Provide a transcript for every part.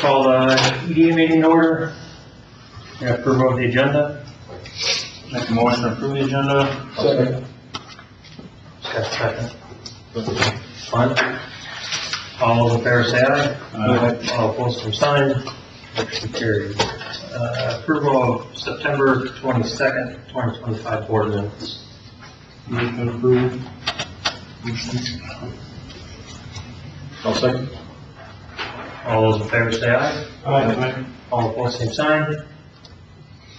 Call the EDA meeting to order. We have approval of the agenda. Make a motion to approve the agenda. Second. Got a second. Fine. All those in favor say aye. Aye. All opposed, same sign. Motion carried. Approval of September 22nd, 2025 board minutes. Motion to approve. I'll second. All those in favor say aye. Aye. All opposed, same sign.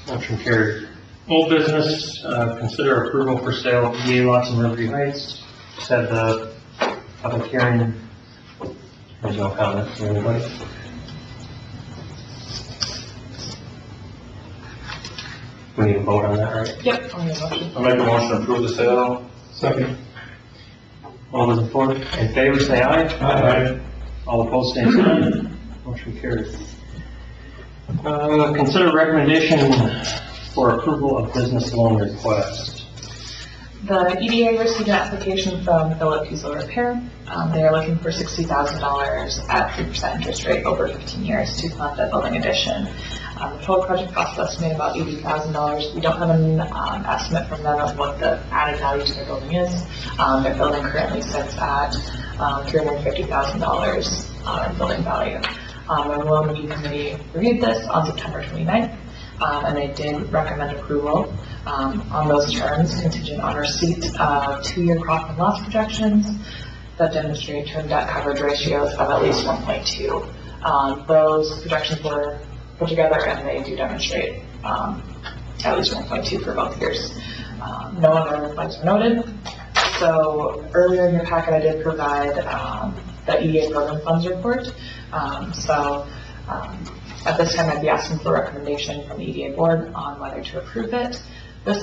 Motion carried. Old business, consider approval for sale of EA lots in Riverview Heights. Said the public hearing. There's no comment from anybody. We need to vote on that, right? Yep, on your motion. I'll make a motion to approve the sale. Second. All those in favor say aye. Aye. All opposed, same sign. Motion carried. Consider recommendation for approval of business loan request. The EDA received an application from Philip Kiesel Repair. They are looking for $60,000 at 3% interest rate over 15 years to fund the building addition. The total project cost is estimated about $80,000. We don't have an estimate from them of what the added value to their building is. Their building currently sits at $350,000 in building value. The loan review committee reviewed this on September 29th, and they did recommend approval on those terms, contingent on receipt of 2-year profit and loss projections that demonstrate term debt coverage ratios of at least 1.2. Those projections were put together, and they do demonstrate at least 1.2 for both years. No other flags were noted. So earlier in your packet, I did provide the EDA program funds report. At this time, I'd be asking for a recommendation from the EDA board on whether to approve this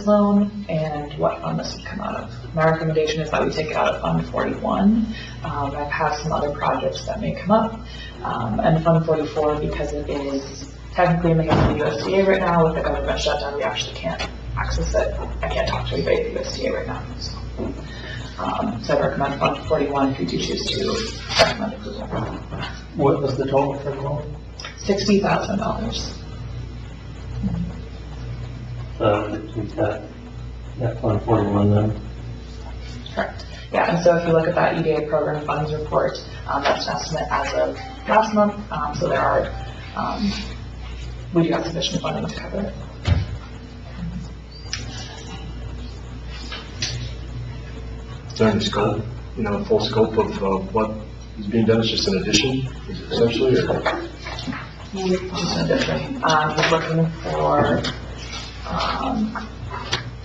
loan and what fund this would come out of. My recommendation is that we take it out of Fund 41. I have some other projects that may come up, and Fund 44, because it is technically in the hands of the USDA right now with the government shutdown, we actually can't access it. I can't talk to anybody at the USDA right now. So I recommend Fund 41 if you do choose to recommend approval. What was the total for the loan? $60,000. We've got Fund 41 then. Correct. Yeah, and so if you look at that EDA program funds report, that's an estimate as of last month. So there are, we do have sufficient funding to cover it. Is there any scope, full scope of what is being done? It's just an addition, essentially, or? Just an addition. He's looking for,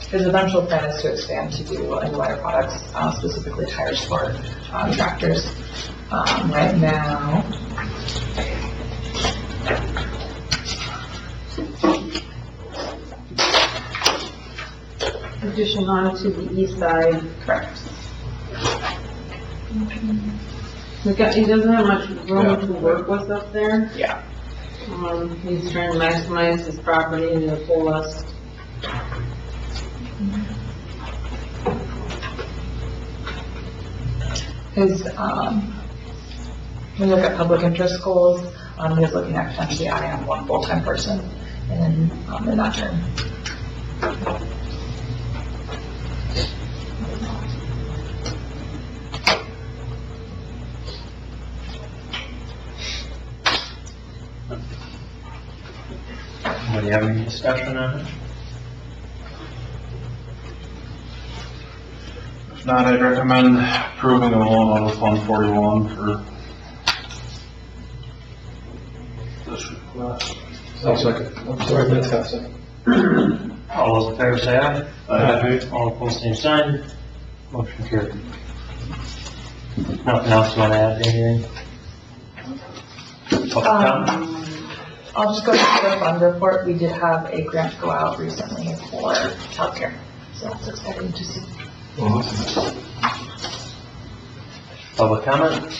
his eventual plan is to expand to do underwire products, specifically tires for tractors. Right now, addition on to the east side. correct. He doesn't have much room to work with up there. Yeah. He's trying to maximize his property in the fullest. His, when you look at public interest goals, he's looking at potentially adding on 1 full-time person in that term. Do you have any discussion on it? If not, I'd recommend approving the loan out of Fund 41 for this request. I'll second. I'm sorry, that's half second. All those in favor say aye. Aye. All opposed, same sign. Motion carried. Nothing else you want to add, anything? Public comment? I'll just go to the fund report. We did have a grant go out recently for childcare, so that's exciting to see. Public comment?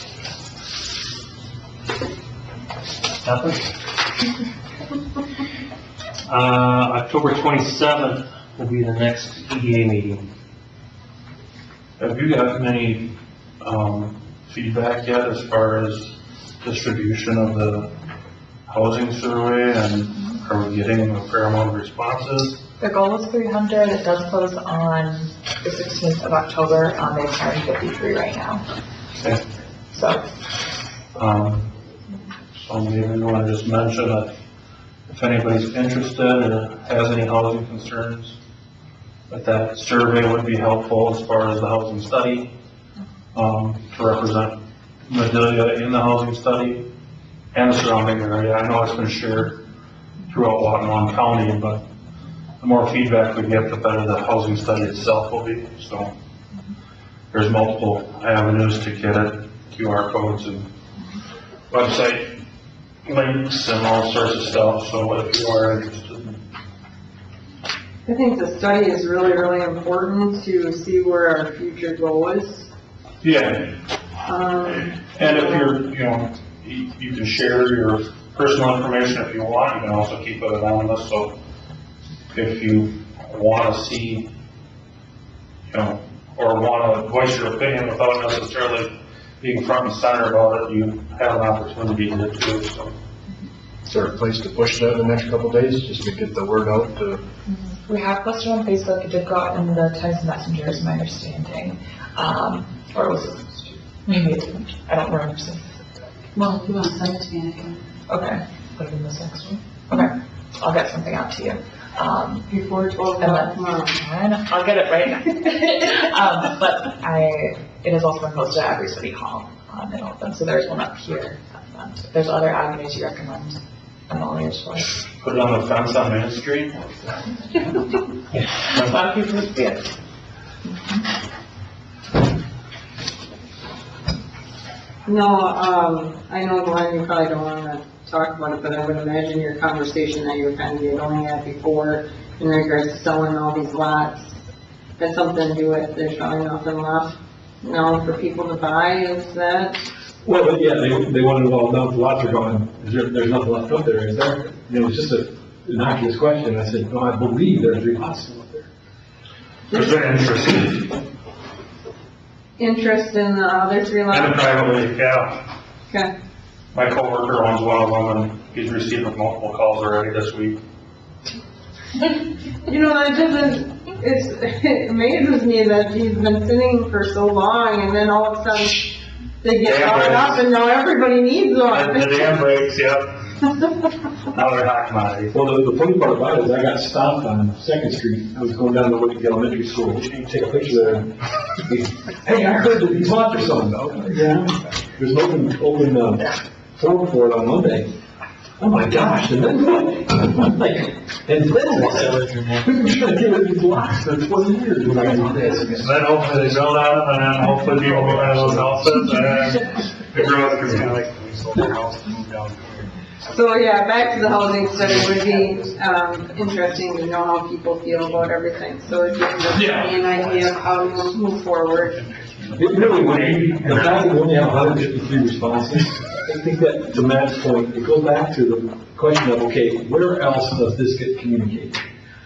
Nothing? October 27th will be the next EDA meeting. Have you gotten any feedback yet as far as distribution of the housing survey, and are we getting a fair amount of responses? The goal was 300. It does close on the 16th of October. They've hired 53 right now. Okay. So, So maybe we want to just mention that if anybody's interested or has any housing concerns, that survey would be helpful as far as the housing study, to represent Madelia in the housing study and the surrounding area. I know it's been shared throughout Watonwan County, but the more feedback we get, the better the housing study itself will be. So there's multiple avenues to get it, QR codes and website links and all sorts of stuff. So if you are interested, I think the study is really, really important to see where our future goes. yeah. And if you're, you can share your personal information if you want. You can also keep it anonymous. So if you want to see, or want to voice your opinion without necessarily being front and center about it, you have an opportunity to do so. Is there a place to push that in the next couple of days, just to get the word out to? we have posted on Facebook. It did go out in the Times Messenger, is my understanding. Or was it? Maybe it didn't. I don't remember. Well, if you want to send it to me, I can. Okay. Put it in this next one. Okay. I'll get something out to you. Before 12 And o'clock then, tomorrow. I know, I'll get it right now. But it has also been posted at every city hall in Oakland, so there's one up here. If there's other avenues you recommend, I'm all ears for it. Put it on the fence on Main Street. A lot of people see it. No, I know, Glenn, you probably don't want to talk about it, but I would imagine your conversation that you were kind of going at before in regards to selling all these lots has something to do with there's probably nothing left now for people to buy, is that? Well, yeah, they wanted to know, now the lots are gone, there's nothing left up there, is there? It was just an innocuous question. I said, no, I believe there's 3 lots still up there. There's an interest. Interest in the other 3 And lots? privately, yeah. Okay. My coworker owns one of them, and he's received multiple calls already this week. You know, that doesn't, it amazes me that he's been sitting for so long and then all of a sudden they get Dam bought up breaks. and now everybody needs one. The dam breaks, yep. Now they're hot commodity. Well, the funny part about it is I got stopped on 2nd Street. I was going down to Whitney Elementary School. You take a picture there. Hey, I heard that these lots are sold. Oh, yeah. There's an open forum for it on Monday. Oh my gosh, and then what? I'm like, and then what? We've been trying to get rid of these lots for 20 years. When I do this. Then hopefully they build on them, and then hopefully people will buy those houses, and the growth is kind of like, we sold their house and moved down here. So yeah, back to the housing study would be, interesting to know how people feel about everything. So it gives us an idea of how to move forward. It really would, the fact that we only have 153 responses, I think that, to Matt's point, it goes back to the question of, okay, where else does this get communicated?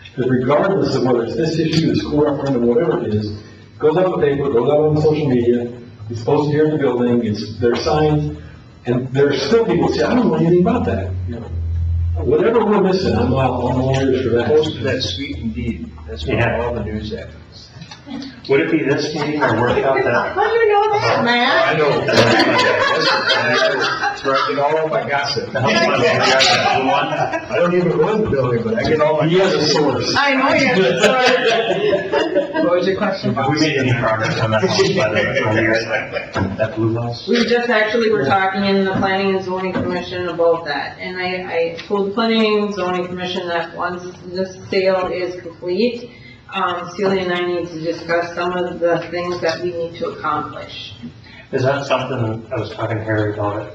Because regardless of whether it's this issue, the school referendum, whatever it is, it goes out in the paper, it goes out on social media, it's posted here in the building, there's signs, and there's still people who say, I don't know anything about that. Whatever we're missing, I'm all ears for that. Posted that sweet indeed, that's what Yeah. all the news happens. Would it be this meeting or workshop that? How do you know that, I Matt? know. That's where I get all of my gossip. I don't even run the building, but I get all my. He has a source. I know you're. What was your question? Have we made any progress on that house, by the way, that blue house? We just actually were talking in the planning and zoning commission about that, and I told the planning and zoning commission that once this sale is complete, Celia and I need to discuss some of the things that we need to accomplish. Is that something, I was talking to Harry about it,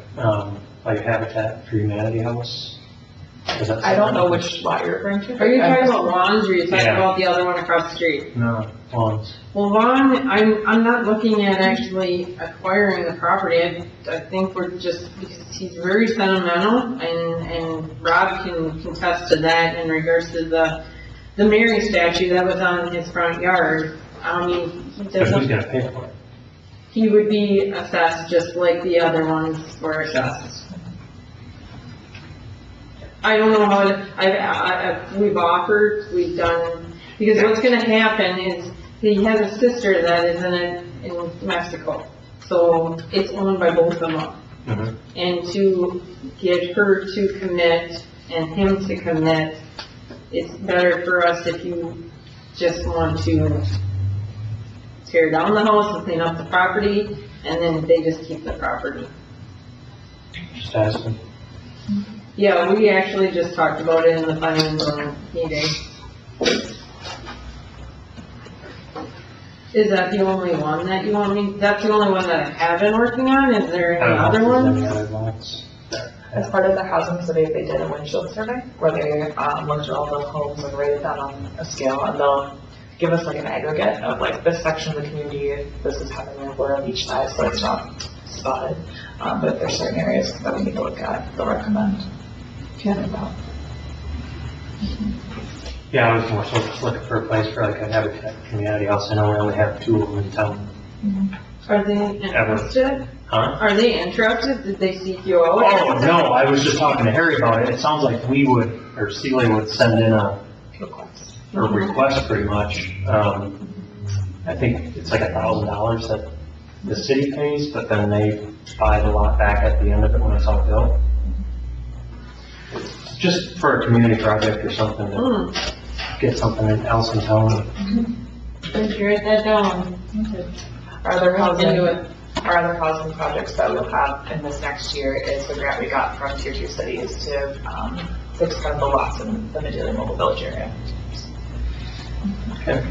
like Habitat for Humanity house? Is that I don't know something? which lot you're referring to. Are you talking about Ron's, or are you talking Yeah. about the other one across the street? No, lawns. Well, Ron, I'm not looking at actually acquiring the property. I think we're just, because he's very sentimental, and Rob can contest to that in regards to the Mary statue that was on his front yard. I mean, he But who's doesn't, gonna pay for it? he would be assessed just like the other ones were assessed. I don't know how to, we've offered, we've done, because what's gonna happen is, he has a sister that is in Mexico, so it's owned by both of them. Mhm. And to get her to commit and him to commit, it's better for us if you just want to tear down the house and clean up the property, and then they just keep the property. Just asking. Yeah, we actually just talked about it in the planning zone meeting. Is that the only one that you want me, that's the only one that I have been working on? Is there I any don't know if other there's ones? any other lots that As have- part of the housing study, they did a windshield survey where they looked at all the homes and rated them on a scale, and they'll give us like an aggregate of like this section of the community, this is how many were of each size, so it's not spotted. But if there's certain areas that we need to look at, they'll recommend. About. Yeah, I was more so just looking for a place for like a habitat community house. I know we only have 2 of them in town. Are they interested? Huh? Are they interested? Did they seek you out? Oh, no, I was just talking to Harry about it. It sounds like we would, or Celia would send in a request pretty much. I think it's like $1,000 that the city pays, but then they buy the lot back at the end of it when it's all built. Just for a community project or something to Hmm, get something else in town. did you write that down? Our other I'll housing, do it. our other housing projects that we'll have in this next year is the grant we got from Tier 2 cities to fix kind of the lots in the Medelia Mobile Village area. Okay.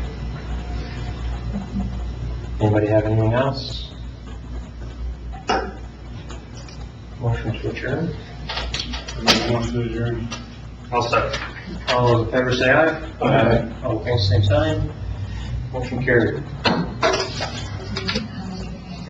Anybody have anything else? Motion to adjourn? I'll start. All those in favor say aye. Aye. All opposed, same sign. Motion carried.